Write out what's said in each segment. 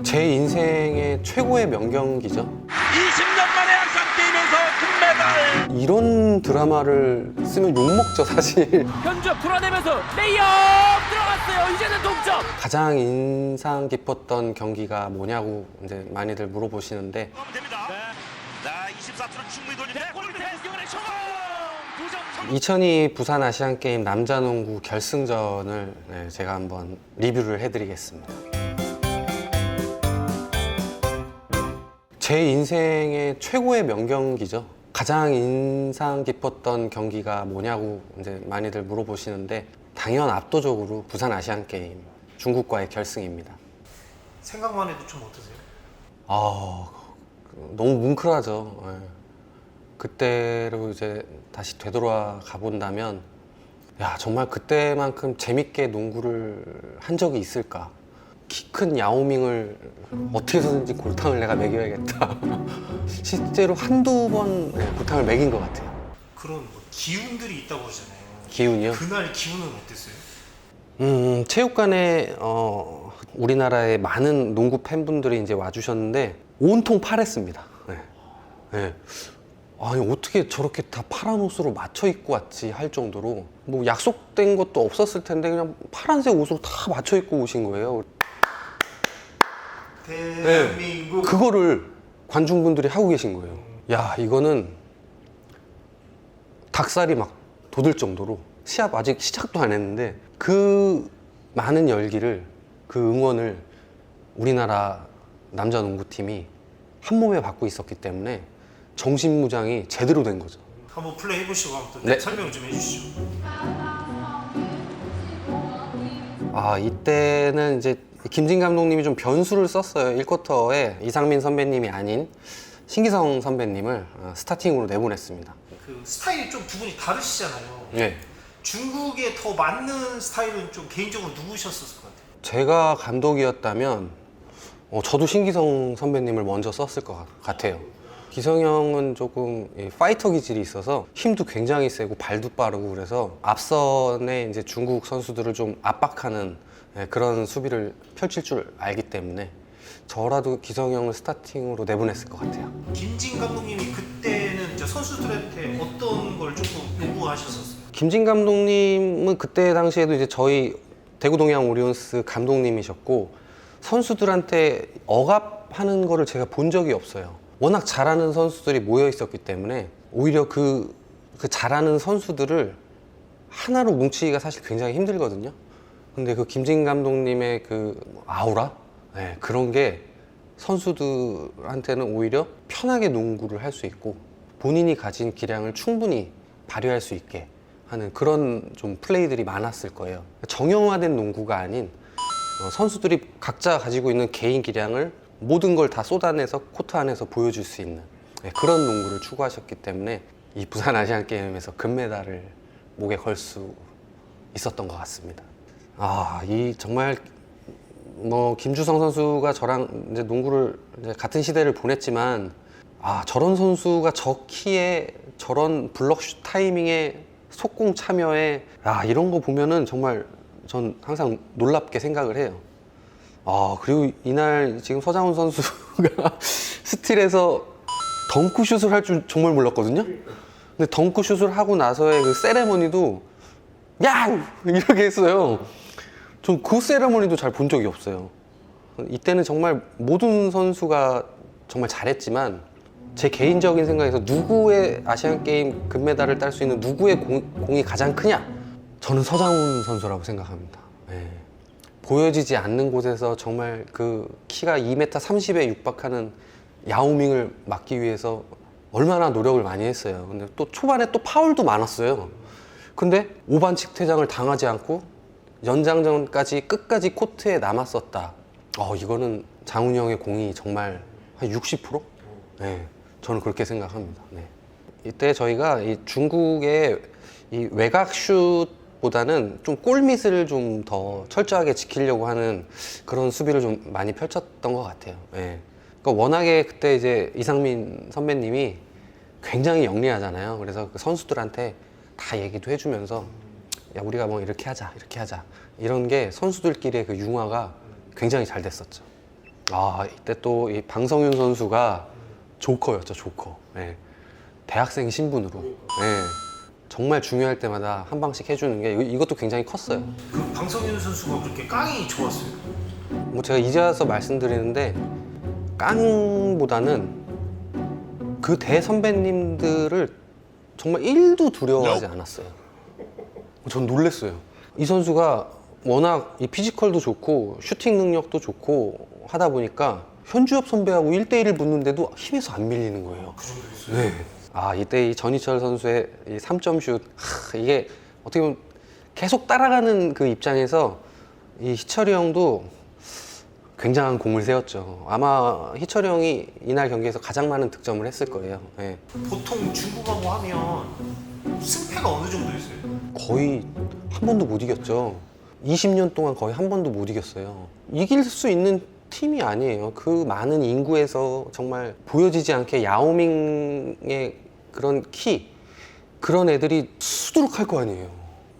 제 인생의 최고의 명경기죠. 20년 만에 아시안게임에서 금메달. 이런 드라마를 쓰면 욕먹죠, 사실. 현주 불어내면서 레이업 들어갔어요. 이제는 동점. 가장 인상 깊었던 경기가 뭐냐고 이제 많이들 물어보시는데 하면 됩니다. 자, 24초는 충분히 돌립니다. 골대 경원의 성공. 2점 2002 부산 아시안게임 남자농구 결승전을 제가 한번 리뷰를 해드리겠습니다. 제 인생의 최고의 명경기죠. 가장 인상 깊었던 경기가 뭐냐고 이제 많이들 물어보시는데 당연 압도적으로 부산 아시안게임 중국과의 결승입니다. 생각만 해도 좀 어떠세요? 너무 뭉클하죠. 예. 그때로 이제 다시 되돌아 가본다면 야, 정말 그때만큼 재밌게 농구를 한 적이 있을까? 키 큰 야오밍을 어떻게 해서든지 골탕을 내가 먹여야겠다. 실제로 한두 번 골탕을 먹인 것 같아요. 그런 뭐 기운들이 있다고 그러잖아요. 기운이요? 그날 기운은 어땠어요? 체육관에 우리나라의 많은 농구 팬분들이 이제 와주셨는데 온통 파랬습니다. 네. 네. 아니 어떻게 저렇게 다 파란 옷으로 맞춰 입고 왔지 할 정도로 뭐 약속된 것도 없었을 텐데 그냥 파란색 옷으로 다 맞춰 입고 오신 거예요. 대한민국. 그거를 관중분들이 하고 계신 거예요. 야, 이거는 닭살이 막 돋을 정도로 시합 아직 시작도 안 했는데 그 많은 열기를, 그 응원을 우리나라 남자 농구팀이 한 몸에 받고 있었기 때문에 정신무장이 제대로 된 거죠. 한번 플레이 해보시고 한번 또 네. 설명을 좀 해주시죠. 이때는 이제 김진 감독님이 좀 변수를 썼어요. 1쿼터에 이상민 선배님이 아닌 신기성 선배님을 스타팅으로 내보냈습니다. 그 스타일이 좀 두 분이 다르시잖아요. 네. 중국에 더 맞는 스타일은 좀 개인적으로 누구셨을 것 같아요? 제가 감독이었다면 저도 신기성 선배님을 먼저 썼을 것 같아요. 기성이 형은 조금 파이터 기질이 있어서 힘도 굉장히 세고 발도 빠르고 그래서 앞선에 이제 중국 선수들을 좀 압박하는 그런 수비를 펼칠 줄 알기 때문에 저라도 기성이 형을 스타팅으로 내보냈을 것 같아요. 김진 감독님이 그때는 이제 선수들한테 어떤 걸 조금 요구하셨었어요? 김진 감독님은 그때 당시에도 이제 저희 대구동양 오리온스 감독님이셨고 선수들한테 억압하는 거를 제가 본 적이 없어요. 워낙 잘하는 선수들이 모여 있었기 때문에 오히려 그 잘하는 선수들을 하나로 뭉치기가 사실 굉장히 힘들거든요. 근데 그 김진 감독님의 그 아우라? 네, 그런 게 선수들한테는 오히려 편하게 농구를 할 수 있고 본인이 가진 기량을 충분히 발휘할 수 있게 하는 그런 좀 플레이들이 많았을 거예요. 정형화된 농구가 아닌 선수들이 각자 가지고 있는 개인 기량을 모든 걸 다 쏟아내서 코트 안에서 보여줄 수 있는 그런 농구를 추구하셨기 때문에 이 부산 아시안 게임에서 금메달을 목에 걸 수 있었던 것 같습니다. 이 정말 뭐 김주성 선수가 저랑 이제 농구를 이제 같은 시대를 보냈지만 저런 선수가 저 키에 저런 블럭슛 타이밍에 속공 참여에 이런 거 보면은 정말 전 항상 놀랍게 생각을 해요. 그리고 이날 지금 서장훈 선수가 스틸에서 덩크슛을 할 줄 정말 몰랐거든요. 근데 덩크슛을 하고 나서의 그 세레머니도 야! 이렇게 했어요. 전 그 세레머니도 잘 본 적이 없어요. 이때는 정말 모든 선수가 정말 잘했지만 제 개인적인 생각에서 누구의 아시안게임 금메달을 딸 수 있는 누구의 공이 가장 크냐? 저는 서장훈 선수라고 생각합니다. 네. 보여지지 않는 곳에서 정말 그 키가 2m 30에 육박하는 야오밍을 막기 위해서 얼마나 노력을 많이 했어요. 근데 또 초반에 또 파울도 많았어요. 근데 오반칙 퇴장을 당하지 않고 연장전까지 끝까지 코트에 남았었다. 이거는 장훈이 형의 공이 정말 한 60%? 네, 저는 그렇게 생각합니다. 네. 이때 저희가 이 중국의 이 외곽슛보다는 좀 골밑을 좀 더 철저하게 지키려고 하는 그런 수비를 좀 많이 펼쳤던 것 같아요. 네. 그러니까 워낙에 그때 이제 이상민 선배님이 굉장히 영리하잖아요. 그래서 그 선수들한테 다 얘기도 해주면서 야, 우리가 뭐 이렇게 하자 이런 게 선수들끼리의 그 융화가 굉장히 잘 됐었죠. 이때 또 이 방성윤 선수가 조커였죠, 조커. 예. 대학생 신분으로. 예. 정말 중요할 때마다 한 방씩 해주는 게 이것도 굉장히 컸어요. 그 방성윤 선수가 그렇게 깡이 좋았어요. 뭐 제가 이제 와서 말씀드리는데 깡보다는 그 대선배님들을 정말 1도 두려워하지 않았어요. 전 놀랬어요. 이 선수가 워낙 이 피지컬도 좋고 슈팅 능력도 좋고 하다 보니까 현주엽 선배하고 1대1을 붙는데도 힘에서 안 밀리는 거예요. 그 정도 됐어요. 네. 이때 이 전희철 선수의 이 3점 슛, 이게 어떻게 보면 계속 따라가는 그 입장에서 이 희철이 형도 굉장한 공을 세웠죠. 아마 희철이 형이 이날 경기에서 가장 많은 득점을 했을 거예요. 네. 보통 중국하고 하면 승패가 어느 정도였어요? 거의 한 번도 못 이겼죠. 20년 동안 거의 한 번도 못 이겼어요. 이길 수 있는 팀이 아니에요. 그 많은 인구에서 정말 보여지지 않게 야오밍의 그런 그런 애들이 수두룩할 거 아니에요.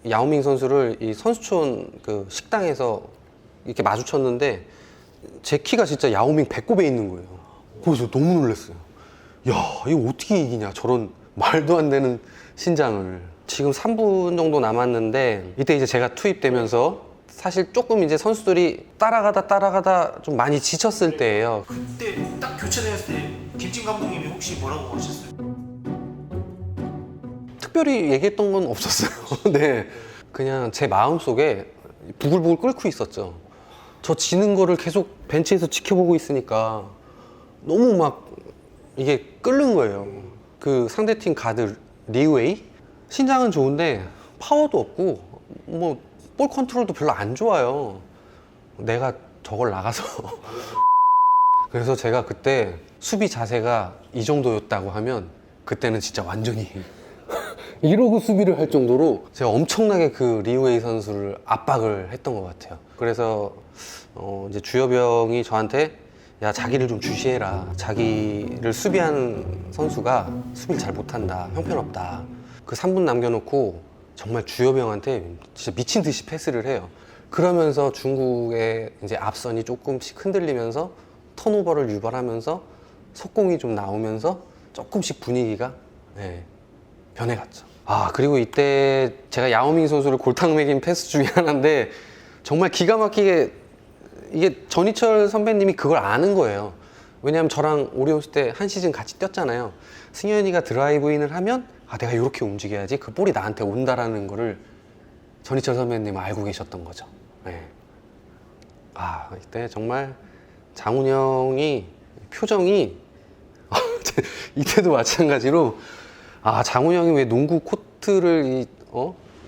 야오밍 선수를 이 선수촌 그 식당에서 이렇게 마주쳤는데 제 키가 진짜 야오밍 배꼽에 있는 거예요. 그래서 너무 놀랐어요. 야, 이거 어떻게 이기냐, 저런 말도 안 되는 신장을. 지금 3분 정도 남았는데 이때 이제 제가 투입되면서 사실 조금 이제 선수들이 따라가다 좀 많이 지쳤을 때예요. 그때 딱 교체됐을 때 김진 감독님이 혹시 뭐라고 하셨어요? 특별히 얘기했던 건 없었어요. 네, 그냥 제 마음속에 부글부글 끓고 있었죠. 저 지는 거를 계속 벤치에서 지켜보고 있으니까 너무 막 이게 끓는 거예요. 그 상대팀 가드 리웨이? 신장은 좋은데 파워도 없고 뭐 볼 컨트롤도 별로 안 좋아요. 내가 저걸 나가서 그래서 제가 그때 수비 자세가 이 정도였다고 하면 그때는 진짜 완전히 이러고 수비를 할 정도로 제가 엄청나게 그 리웨이 선수를 압박을 했던 것 같아요. 그래서 이제 주엽 형이 저한테 야, 자기를 좀 주시해라. 자기를 수비하는 선수가 수비를 잘 못한다. 형편없다. 그 3분 남겨놓고 정말 주엽 형한테 진짜 미친 듯이 패스를 해요. 그러면서 중국의 이제 앞선이 조금씩 흔들리면서 턴오버를 유발하면서 속공이 좀 나오면서 조금씩 분위기가 변해갔죠. 그리고 이때 제가 야오밍 선수를 골탕 먹인 패스 중에 하나인데 정말 기가 막히게 이게 전희철 선배님이 그걸 아는 거예요. 왜냐하면 저랑 오리온스 때 한 시즌 같이 뛰었잖아요. 승현이가 드라이브인을 하면 내가 이렇게 움직여야지 그 볼이 나한테 온다라는 거를 전희철 선배님은 알고 계셨던 거죠. 네. 이때 정말 장훈영이 표정이 이때도 마찬가지로 장훈영이 왜 농구 코트를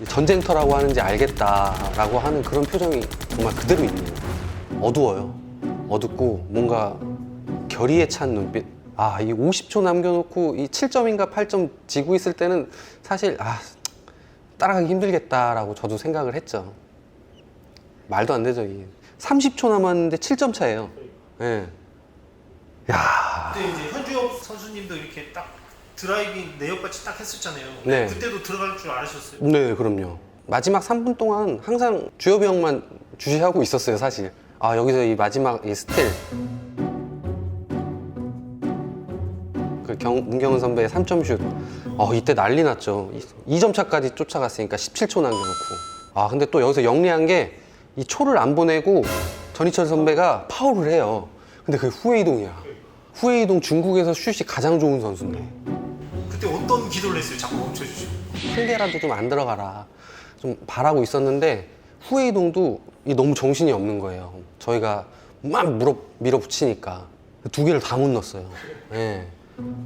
전쟁터라고 하는지 알겠다라고 하는 그런 표정이 정말 그대로 있네요. 어두워요. 어둡고 뭔가 결의에 찬 눈빛. 이 50초 남겨놓고 이 7점인가 8점 지고 있을 때는 사실 따라가기 힘들겠다라고 저도 생각을 했죠. 말도 안 되죠. 이게 30초 남았는데 7점 차예요. 네. 그때 이제 현주엽 선수님도 이렇게 딱 드라이빙 내역같이 딱 했었잖아요. 네. 그때도 들어갈 줄 아셨어요? 네, 그럼요. 마지막 3분 동안 항상 주엽이 형만 주시하고 있었어요, 사실. 여기서 이 마지막 이 스틸. 문경은 선배의 3점 슛. 이때 난리 났죠. 2점 차까지 쫓아갔으니까 17초 남겨놓고. 근데 또 여기서 영리한 게 이 초를 안 보내고 전희철 선배가 파울을 해요. 근데 그게 후웨이동이야. 후웨이동 중국에서 슛이 가장 좋은 선수인데. 그때 어떤 기도를 했어요? 자꾸 멈춰주시고. 한 개라도 좀 안 들어가라. 좀 바라고 있었는데 후웨이동도 너무 정신이 없는 거예요. 저희가 막 밀어붙이니까 2개를 다 못 넣었어요. 네.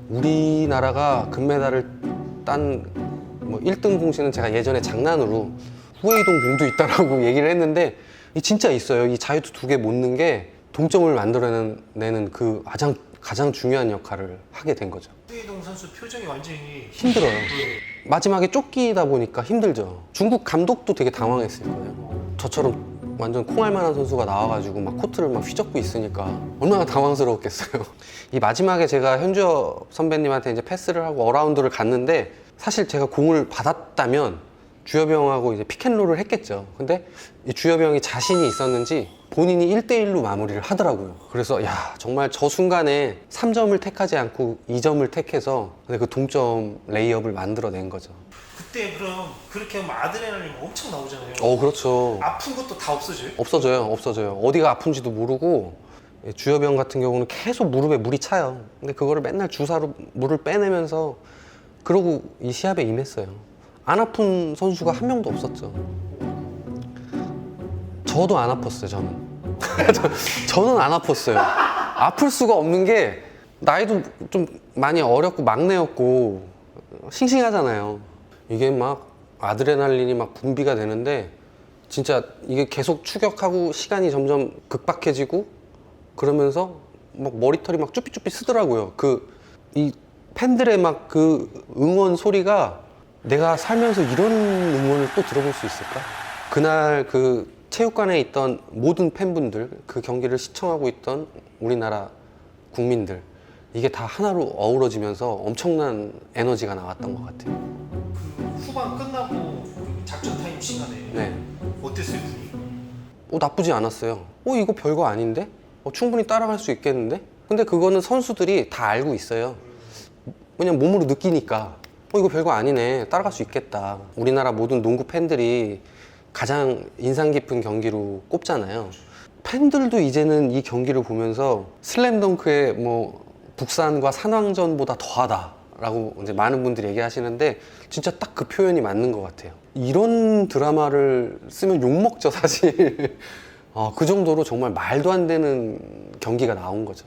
우리나라가 금메달을 딴 1등 공신은 제가 예전에 장난으로 후웨이동 공도 있다라고 얘기를 했는데 진짜 있어요. 이 자유투 2개 못 넣은 게 동점을 만들어내는 그 가장 중요한 역할을 하게 된 거죠. 후웨이동 선수 표정이 완전히 힘들어요. 마지막에 쫓기다 보니까 힘들죠. 중국 감독도 되게 당황했을 거예요. 저처럼 완전 콩알 만한 선수가 나와가지고 막 코트를 막 휘젓고 있으니까 얼마나 당황스러웠겠어요. 이 마지막에 제가 현주엽 선배님한테 이제 패스를 하고 어라운드를 갔는데 사실 제가 공을 받았다면 주엽이 형하고 이제 피켄롤을 했겠죠. 근데 이 주엽이 형이 자신이 있었는지 본인이 1대1로 마무리를 하더라고요. 그래서 야, 정말 저 순간에 3점을 택하지 않고 2점을 택해서 그 동점 레이업을 만들어낸 거죠. 그때 그럼 그렇게 하면 아드레날린 엄청 나오잖아요. 그렇죠. 아픈 것도 다 없어져요? 없어져요. 어디가 아픈지도 모르고, 주엽이 형 같은 경우는 계속 무릎에 물이 차요. 근데 그거를 맨날 주사로 물을 빼내면서 그러고 이 시합에 임했어요. 안 아픈 선수가 한 명도 없었죠. 저도 안 아팠어요, 저는. 저는 안 아팠어요. 아플 수가 없는 게, 나이도 좀 많이 어렸고 막내였고 싱싱하잖아요. 이게 막 아드레날린이 막 분비가 되는데, 진짜 이게 계속 추격하고 시간이 점점 급박해지고 그러면서 막 머리털이 막 쭈삐쭈삐 쓰더라고요. 이 팬들의 막 그 응원 소리가, 내가 살면서 이런 응원을 또 들어볼 수 있을까? 그날 그 체육관에 있던 모든 팬분들, 그 경기를 시청하고 있던 우리나라 국민들, 이게 다 하나로 어우러지면서 엄청난 에너지가 나왔던 것 같아요. 그 후반 끝나고 그 작전 타임 시간에 네. 어땠어요, 분위기? 나쁘지 않았어요. 이거 별거 아닌데? 충분히 따라갈 수 있겠는데? 근데 그거는 선수들이 다 알고 있어요. 그냥 몸으로 느끼니까 이거 별거 아니네, 따라갈 수 있겠다. 우리나라 모든 농구 팬들이 가장 인상 깊은 경기로 꼽잖아요. 팬들도 이제는 이 경기를 보면서 슬램덩크의 뭐 북산과 산왕전보다 더하다라고 이제 많은 분들이 얘기하시는데, 진짜 딱 그 표현이 맞는 것 같아요. 이런 드라마를 쓰면 욕먹죠, 사실. 그 정도로 정말 말도 안 되는 경기가 나온 거죠.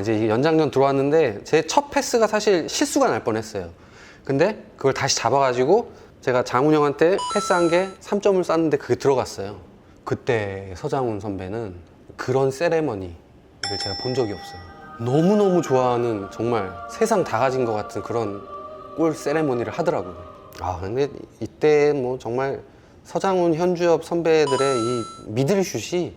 이제 이게 연장전 들어왔는데, 제 첫 패스가 사실 실수가 날 뻔했어요. 근데 그걸 다시 잡아가지고 제가 장훈 형한테 패스한 게 3점을 쐈는데 그게 들어갔어요. 그때 서장훈 선배는 그런 세레머니를 제가 본 적이 없어요. 너무너무 좋아하는, 정말 세상 다 가진 것 같은 그런 골 세레머니를 하더라고요. 근데 이때 뭐 정말 서장훈, 현주엽 선배들의 이 미들슛이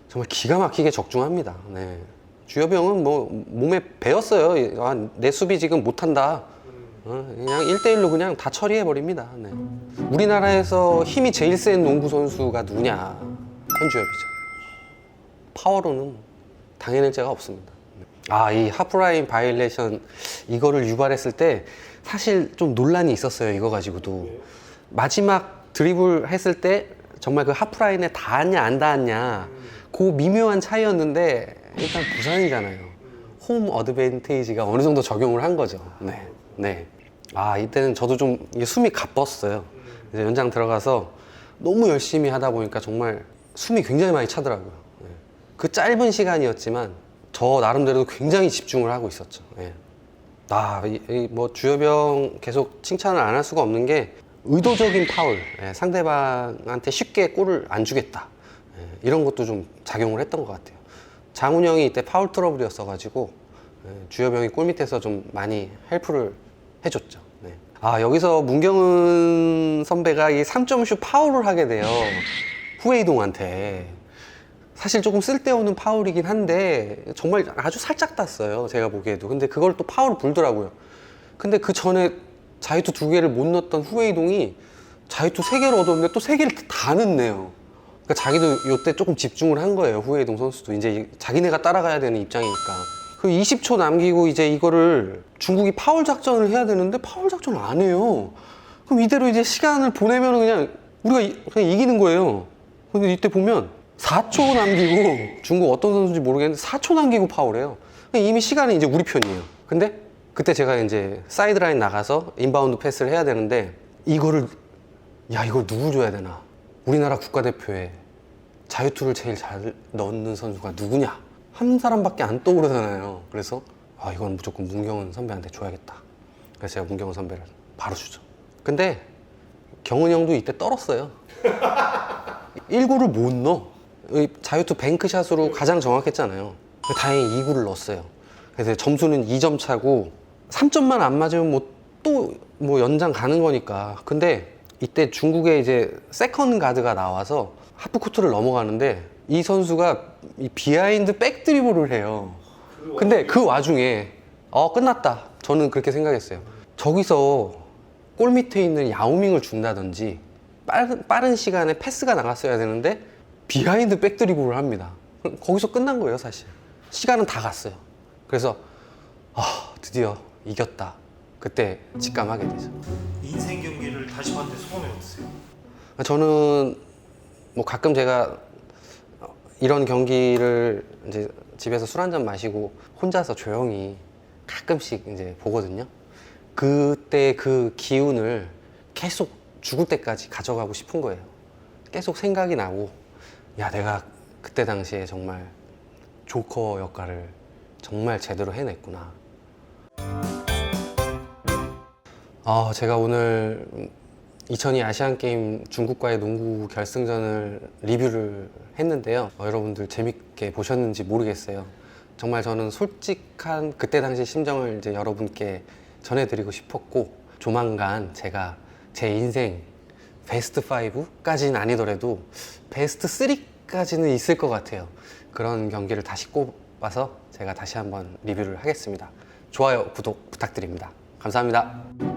정말 기가 막히게 적중합니다. 네. 주엽이 형은 뭐 몸에 배웠어요. 내 수비 지금 못한다. 그냥 1대1로 그냥 다 처리해버립니다. 네. 우리나라에서 힘이 제일 센 농구 선수가 누구냐? 현주엽이죠. 파워로는 당해낼 자가 없습니다. 이 하프라인 바이올레이션, 이거를 유발했을 때 사실 좀 논란이 있었어요. 이거 가지고도. 마지막 드리블 했을 때 정말 그 하프라인에 닿았냐 안 닿았냐, 그 미묘한 차이였는데, 일단 부산이잖아요. 홈 어드밴테이지가 어느 정도 적용을 한 거죠. 네. 이때는 저도 좀 숨이 가뻤어요. 이제 연장 들어가서 너무 열심히 하다 보니까 정말 숨이 굉장히 많이 차더라고요. 네. 그 짧은 시간이었지만 저 나름대로도 굉장히 집중을 하고 있었죠. 네. 뭐 주엽이 형 계속 칭찬을 안 할 수가 없는 게, 의도적인 파울, 상대방한테 쉽게 골을 안 주겠다, 이런 것도 좀 작용을 했던 것 같아요. 장훈 형이 이때 파울 트러블이었어가지고 주엽이 형이 골 밑에서 좀 많이 헬프를 해줬죠. 네. 여기서 문경은 선배가 이 3점슛 파울을 하게 돼요. 후웨이동한테. 사실 조금 쓸데없는 파울이긴 한데 정말 아주 살짝 땄어요, 제가 보기에도. 근데 그걸 또 파울을 불더라고요. 근데 그 전에 자유투 2개를 못 넣었던 후웨이동이 자유투 3개를 얻었는데 또 3개를 다 넣네요. 그러니까 자기도 이때 조금 집중을 한 거예요, 후웨이동 선수도. 이제 자기네가 따라가야 되는 입장이니까. 그 20초 남기고 이제 이거를 중국이 파울 작전을 해야 되는데 파울 작전을 안 해요. 그럼 이대로 이제 시간을 보내면 그냥 우리가 그냥 이기는 거예요. 근데 이때 보면 4초 남기고, 중국 어떤 선수인지 모르겠는데 4초 남기고 파울해요. 이미 시간이 이제 우리 편이에요. 근데 그때 제가 이제 사이드라인 나가서 인바운드 패스를 해야 되는데, 이걸 누구 줘야 되나? 우리나라 국가대표에 자유투를 제일 잘 넣는 선수가 누구냐? 한 사람밖에 안 떠오르잖아요. 그래서 이건 무조건 문경은 선배한테 줘야겠다. 그래서 제가 문경은 선배를 바로 주죠. 근데 경은 형도 이때 떨었어요. 1구를 못 넣어. 자유투 뱅크샷으로 가장 정확했잖아요. 다행히 2구를 넣었어요. 그래서 점수는 2점 차고, 3점만 안 맞으면 또 연장 가는 거니까. 근데 이때 중국의 이제 세컨 가드가 나와서 하프코트를 넘어가는데, 이 선수가 이 비하인드 백 드리블을 해요. 근데 그 와중에 끝났다, 저는 그렇게 생각했어요. 저기서 골 밑에 있는 야오밍을 준다든지 빠른 시간에 패스가 나갔어야 되는데, 비하인드 백드리블을 합니다. 거기서 끝난 거예요, 사실. 시간은 다 갔어요. 그래서 드디어 이겼다. 그때 직감하게 되죠. 인생 경기를 다시 봤는데 소감이 어떠세요? 저는 뭐 가끔 제가 이런 경기를 이제 집에서 술 한잔 마시고 혼자서 조용히 가끔씩 이제 보거든요. 그때 그 기운을 계속 죽을 때까지 가져가고 싶은 거예요. 계속 생각이 나고, 야, 내가 그때 당시에 정말 조커 역할을 정말 제대로 해냈구나. 제가 오늘 2002 아시안게임 중국과의 농구 결승전을 리뷰를 했는데요. 여러분들 재밌게 보셨는지 모르겠어요. 정말 저는 솔직한 그때 당시 심정을 이제 여러분께 전해드리고 싶었고, 조만간 제가 제 인생 베스트 5까지는 아니더라도 베스트 3까지는 있을 것 같아요. 그런 경기를 다시 꼽아서 제가 다시 한번 리뷰를 하겠습니다. 좋아요, 구독 부탁드립니다. 감사합니다.